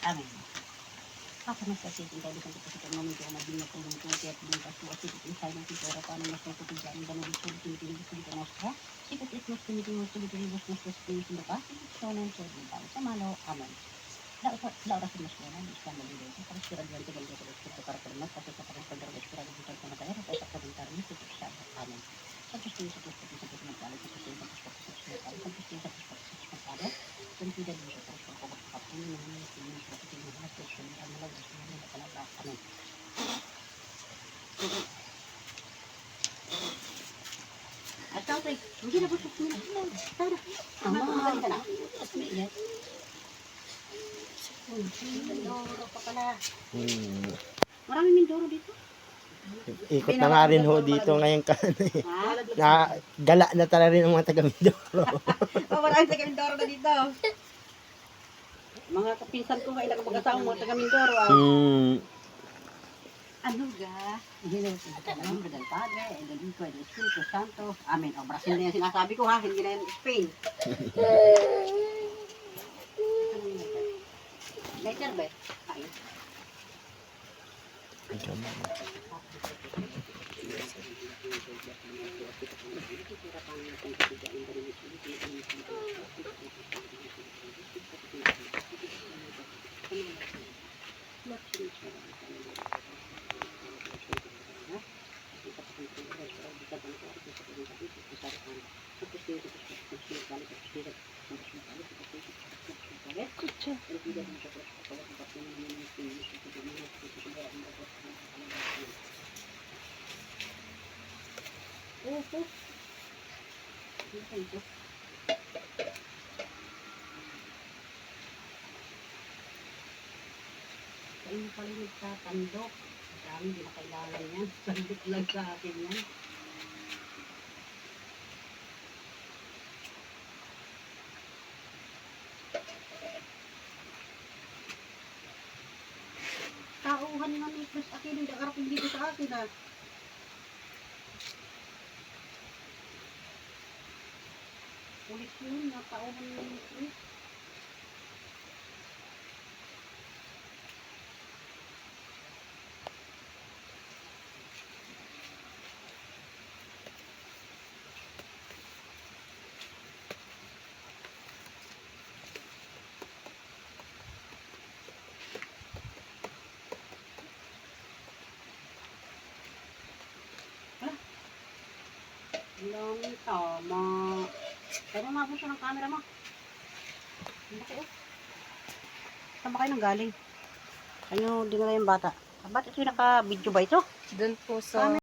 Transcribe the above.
Amin. Ako mas kasi tinggal di sa kita namin ko maging ko ng tuti at din kasi kasi insay ng pera paano mas ko ko diyan dan ng sulti din dito mo sa. Sikot is mas kini mo sulti din mas kini ba? So nan so din pa sa malo amin. La oras mas ko na isang dito para sira diyan sa ganito ko para pero mas kasi sa pagkakadar ko sira dito sa kaya sa komentar ni sa siya amin. Sa gusto sa ng pala sa gusto sa kung tidak bisa terus berkomunikasi ini seperti mana sosial media semuanya adalah kami. Atau tu, mungkin aku suka ni. Ama, asmi ya. Mindoro pa pala. Maraming Mindoro dito. Ikot na nga rin ho dito ngayon ka. Na gala na talaga rin ang mga taga Mindoro. Maraming taga Mindoro na dito. Mga kapinsan ko nga ilang mag-asawang mga taga Mindoro. Ano ga? Hindi sa nombre del Padre, del Hijo, del Espiritu Santo. Amen. O, Brazil na yung sinasabi ko ha, hindi na yung Spain. Later ba? Kain. Ayun pala nagtatandok. Dami, hindi na kailangan yan. Sandok lang sa akin yan. Tauhan nga ni Chris akin, hindi arap dito sa akin ah. Ulit yun, tauhan nga ni Chris. Long tama. Kaya mabos siya ng camera mo. Hindi kayo. Saan ba kayo nang galing? Kayo, dinala yung bata. Ba't ito yung naka-video ba ito? Doon po sa